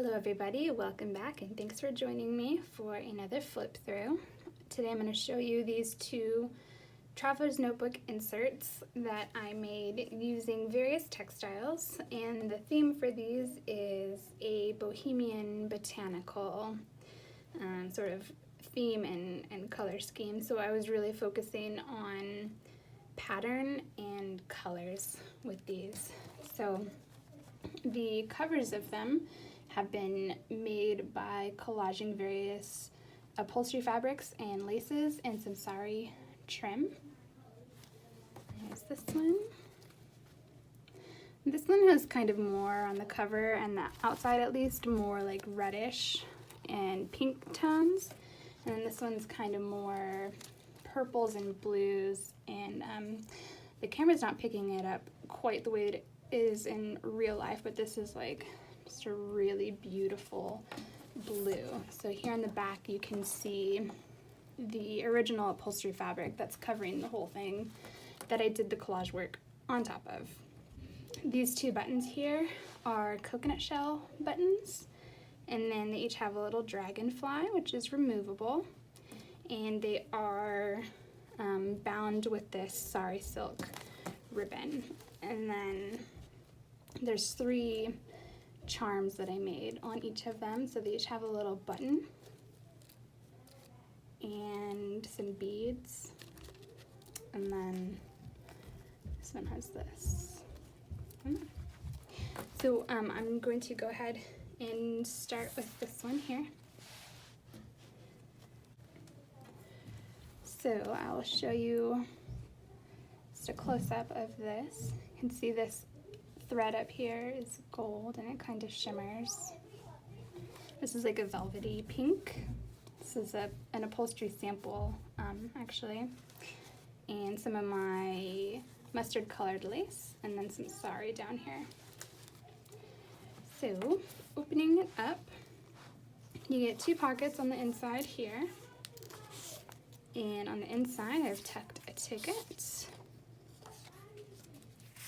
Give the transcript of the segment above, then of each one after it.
Hello everybody, welcome back and thanks for joining me for another flip through. Today I'm going to show you these two Traveler's Notebook inserts that I made using various textiles, and the theme for these is a Bohemian Botanical sort of theme and color scheme. So I was really focusing on pattern and colors with these. So the covers of them have been made by collaging various upholstery fabrics and laces and some sari trim. Here's this one. This one has kind of more on the cover and the outside, at least, more like reddish and pink tones. And then this one's kind of more purples and blues, and the camera's not picking it up quite the way it is in real life, but this is like just a really beautiful blue. So here on the back you can see the original upholstery fabric that's covering the whole thing that I did the collage work on top of. These two buttons here are coconut shell buttons, and then they each have a little dragonfly, which is removable, and they are bound with this sari silk ribbon. And then there's three charms that I made on each of them, so they each have a little button and some beads, and then this one has this. So I'm going to go ahead and start with this one here. So I'll show you just a close-up of this. You can see this thread up here is gold and it kind of shimmers. This is like a velvety pink. This is an upholstery sample, actually. And some of my mustard colored lace, and then some sari down here. So, opening it up, you get two pockets on the inside here. And on the inside, I've tucked a ticket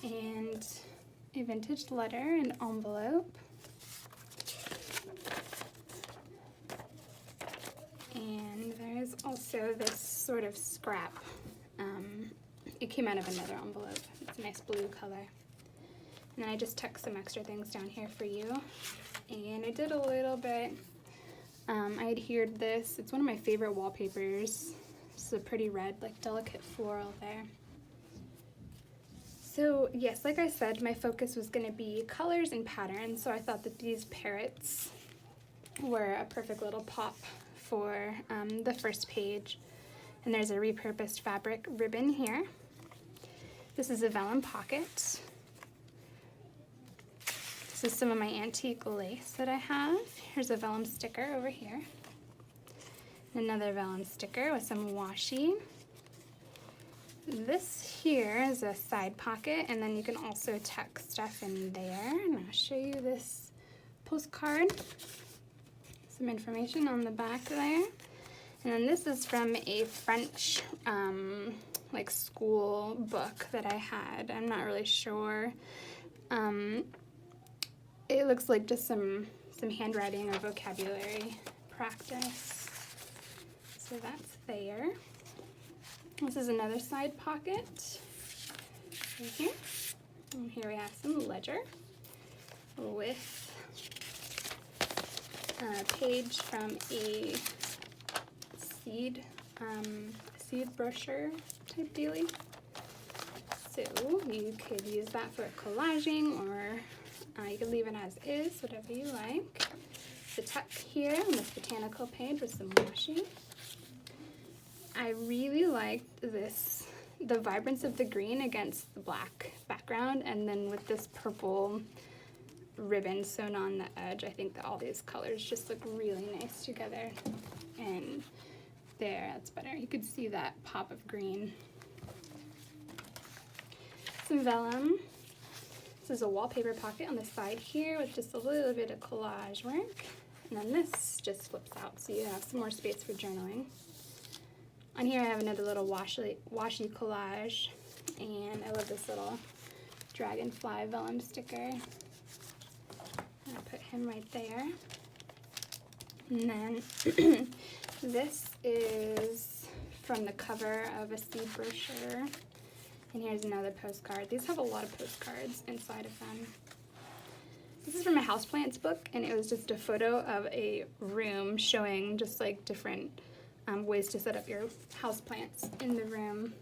and a vintage letter and envelope, and there's also this sort of scrap. It came out of another envelope. It's a nice blue color. And then I just tucked some extra things down here for you, and I did a little bit. I adhered this. It's one of my favorite wallpapers. This is a pretty red, like delicate floral there. So yes, like I said, my focus was going to be colors and patterns, so I thought that these parrots were a perfect little pop for the first page. And there's a repurposed fabric ribbon here. This is a vellum pocket. This is some of my antique lace that I have. Here's a vellum sticker over here. Another vellum sticker with some washi. This here is a side pocket, and then you can also tuck stuff in there. And I'll show you this postcard. Some information on the back there. And then this is from a French like school book that I had. I'm not really sure. It looks like just some handwriting or vocabulary practice. So that's there. This is another side pocket right here. And here we have some ledger with a page from a seed brochure type dealie. So you could use that for collaging, or you could leave it as is, whatever you like. The tuck here on this botanical page with some washi. I really liked this, the vibrance of the green against the black background, and then with this purple ribbon sewn on the edge, I think that all these colors just look really nice together. And there, that's better. You could see that pop of green. Some vellum. This is a wallpaper pocket on the side here with just a little bit of collage work. And then this just flips out, so you have some more space for journaling. On here I have another little washi collage, and I love this little dragonfly vellum sticker. I'll put him right there. And then this is from the cover of a seed brochure. And here's another postcard. These have a lot of postcards inside of them. This is from a houseplants book, and it was just a photo of a room showing just like different ways to set up your houseplants in the room.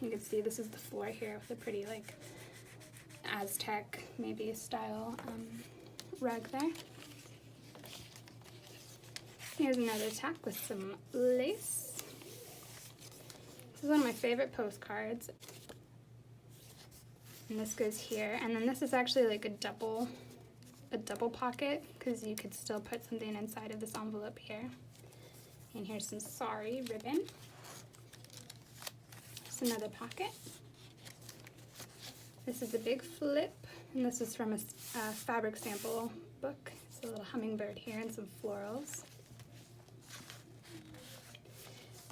You can see this is the floor here with a pretty like Aztec maybe style rug there. Here's another tack with some lace. This is one of my favorite postcards. And this goes here, and then this is actually like a double pocket, because you could still put something inside of this envelope here. And here's some sari ribbon. Just another pocket. This is a big flip, and this is from a fabric sample book. It's a little hummingbird here and some florals.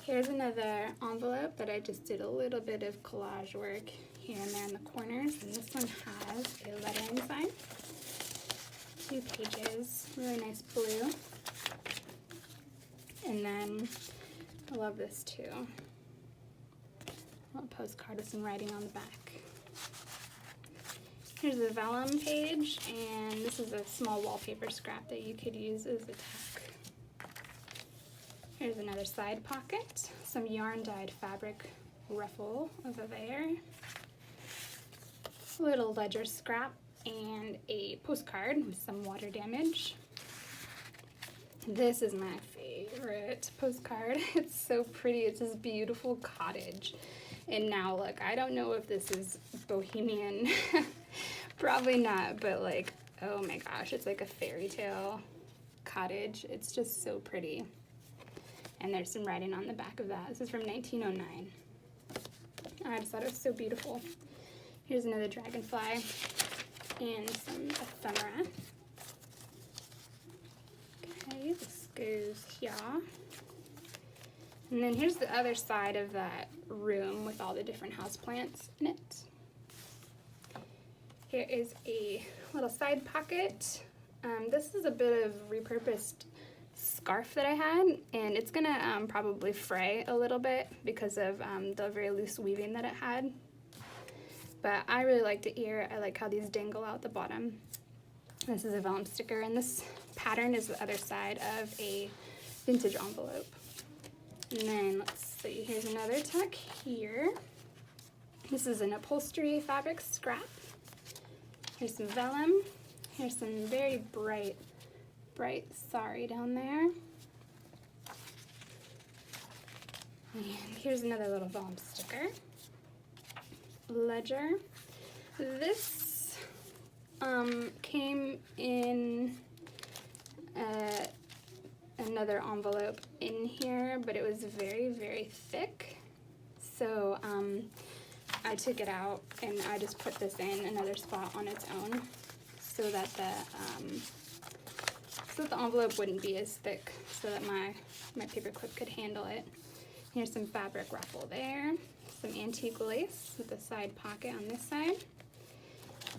Here's another envelope that I just did a little bit of collage work here and there in the corners, and this one has a letter inside. 2 pages, really nice blue. And then I love this too. A little postcard with some writing on the back. Here's the vellum page, and this is a small wallpaper scrap that you could use as a tack. Here's another side pocket, some yarn dyed fabric ruffle over there. A little ledger scrap and a postcard with some water damage. This is my favorite postcard. It's so pretty. It's this beautiful cottage. And now look, I don't know if this is Bohemian. Probably not, but like, oh my gosh, it's like a fairy tale cottage. It's just so pretty. And there's some writing on the back of that. This is from 1909. I just thought it was so beautiful. Here's another dragonfly and some ephemera. Okay, this goes here. And then here's the other side of that room with all the different houseplants in it. Here is a little side pocket. This is a bit of repurposed scarf that I had, and it's gonna probably fray a little bit because of the very loose weaving that it had. But I really like the ear. I like how these dangle out the bottom. This is a vellum sticker, and this pattern is the other side of a vintage envelope. And then let's see, here's another tack here. This is an upholstery fabric scrap. Here's some vellum. Here's some very bright sari down there. And here's another little vellum sticker. Ledger. This came in another envelope in here, but it was very, very thick. So I took it out and I just put this in another spot on its own so that the envelope wouldn't be as thick, so that my paper clip could handle it. Here's some fabric ruffle there, some antique lace with a side pocket on this side.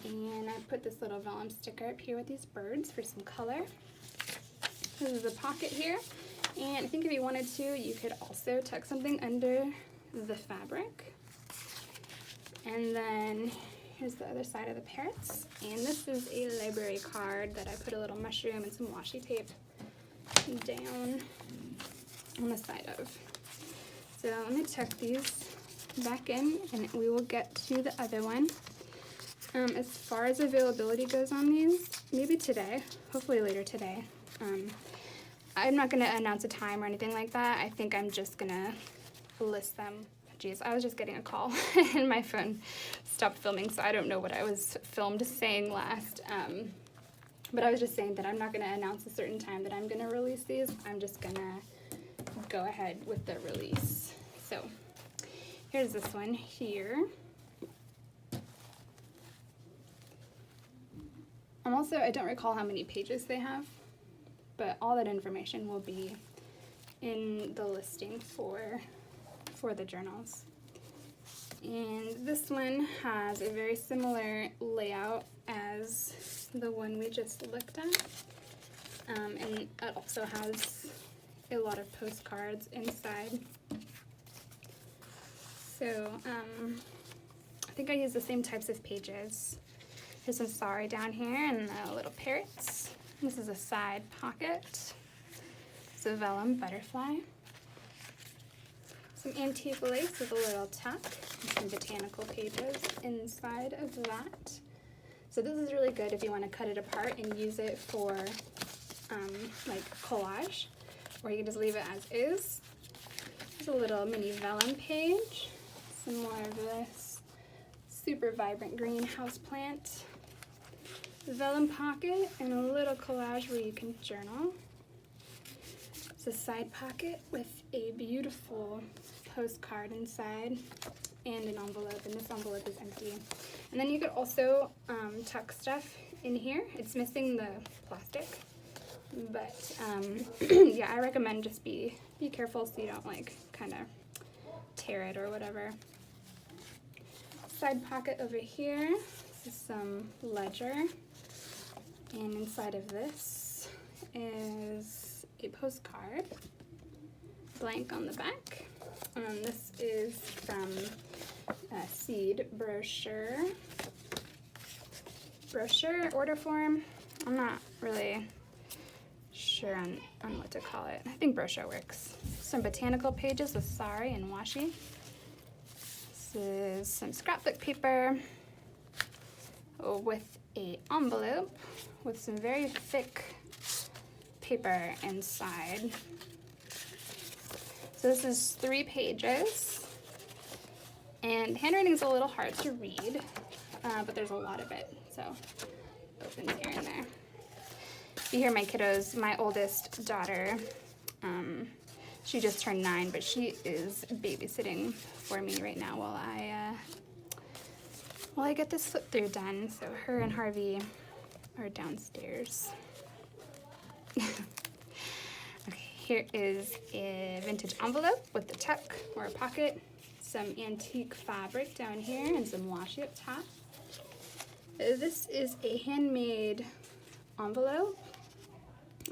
And I put this little vellum sticker up here with these birds for some color. This is a pocket here, and I think if you wanted to, you could also tuck something under the fabric. And then here's the other side of the parrots, and this is a library card that I put a little mushroom and some washi tape down on the side of. So let me tuck these back in, and we will get to the other one. As far as availability goes on these, maybe today, hopefully later today. I'm not going to announce a time or anything like that. I think I'm just going to list them. Geez, I was just getting a call and my phone stopped filming, so I don't know what I was filmed saying last. But I was just saying that I'm not going to announce a certain time that I'm going to release these. I'm just going to go ahead with the release. So here's this one here. I don't recall how many pages they have, but all that information will be in the listing for the journals. And this one has a very similar layout as the one we just looked at. And it also has a lot of postcards inside. So I think I use the same types of pages. Here's some sari down here and the little parrots. This is a side pocket. It's a vellum butterfly. Some antique lace with a little tuck, and some botanical pages inside of that. So this is really good if you want to cut it apart and use it for like collage, or you can just leave it as is. There's a little mini vellum page, some more of this super vibrant green houseplant, vellum pocket, and a little collage where you can journal. It's a side pocket with a beautiful postcard inside and an envelope, and this envelope is empty. And then you could also tuck stuff in here. It's missing the plastic, but yeah, I recommend just be careful so you don't like kind of tear it or whatever. Side pocket over here. This is some ledger, and inside of this is a postcard, blank on the back. This is from a seed brochure order form. I'm not really sure on what to call it. I think brochure works. Some botanical pages with sari and washi. This is some scrapbook paper with a envelope with some very thick paper inside. So this is 3 pages, and handwriting is a little hard to read, but there's a lot of it, so it opens here and there. You hear my kiddos, my oldest daughter, she just turned 9, but she is babysitting for me right now while I get this flip through done. So her and Harvey are downstairs. Here is a vintage envelope with the tuck or a pocket, some antique fabric down here, and some washi up top. This is a handmade envelope.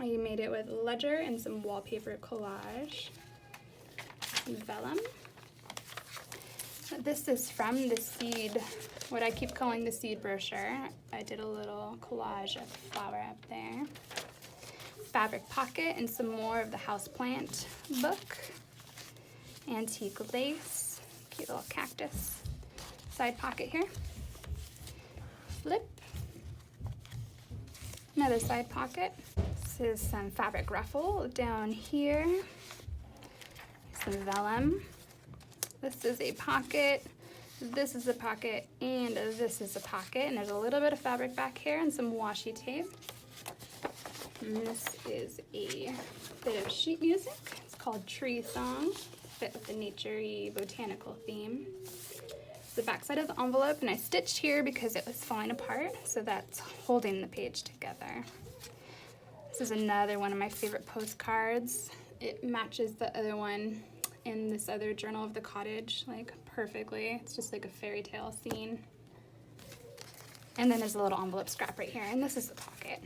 I made it with ledger and some wallpaper collage, some vellum. This is from the seed, what I keep calling the seed brochure. I did a little collage of flower up there. Fabric pocket and some more of the houseplant book. Antique lace, cute little cactus. Side pocket here. Flip. Another side pocket. This is some fabric ruffle down here. Some vellum. This is a pocket. This is a pocket, and this is a pocket. And there's a little bit of fabric back here and some washi tape. And this is a bit of sheet music. It's called Tree Song. Fit with the nature-y botanical theme. It's the back side of the envelope, and I stitched here because it was falling apart, so that's holding the page together. This is another one of my favorite postcards. It matches the other one in this other journal of the cottage like perfectly. It's just like a fairy tale scene. And then there's a little envelope scrap right here, and this is the pocket.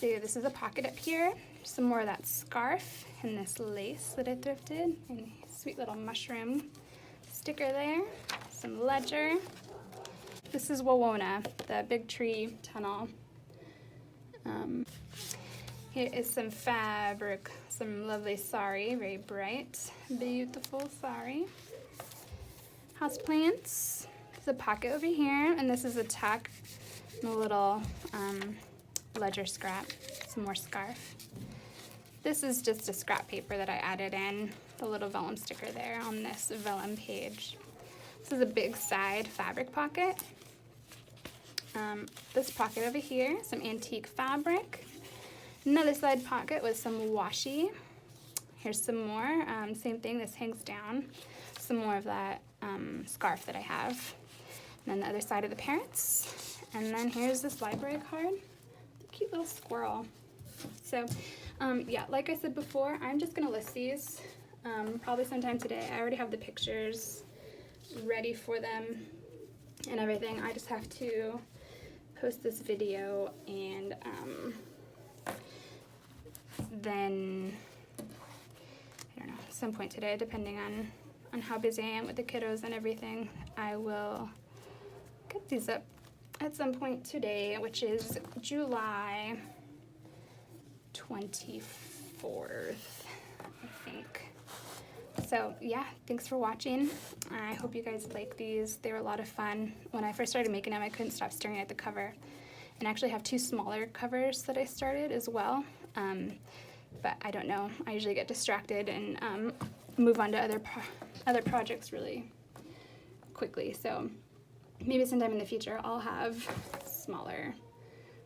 So this is a pocket up here, some more of that scarf and this lace that I thrifted, and a sweet little mushroom sticker there, some ledger. This is Wawona, the big tree tunnel. Here is some fabric, some lovely sari, very bright, beautiful sari. Houseplants, there's a pocket over here, and this is a tuck and a little ledger scrap, some more scarf. This is just a scrap paper that I added in, the little vellum sticker there on this vellum page. This is a big side fabric pocket. This pocket over here, some antique fabric. Another side pocket with some washi. Here's some more, same thing, this hangs down. Some more of that scarf that I have. And then the other side of the parrots. And then here's this library card. Cute little squirrel. So yeah, like I said before, I'm just gonna list these probably sometime today. I already have the pictures ready for them and everything. I just have to post this video, and then I don't know, at some point today, depending on how busy I am with the kiddos and everything, I will get these up at some point today, which is July 24th, I think. So yeah, thanks for watching. I hope you guys like these. They were a lot of fun. When I first started making them, I couldn't stop staring at the cover. And I actually have 2 smaller covers that I started as well. But I don't know, I usually get distracted and move on to other projects really quickly. So maybe sometime in the future I'll have smaller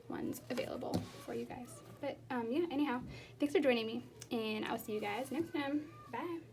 ones available for you guys. But yeah, anyhow, thanks for joining me, and I'll see you guys next time. Bye.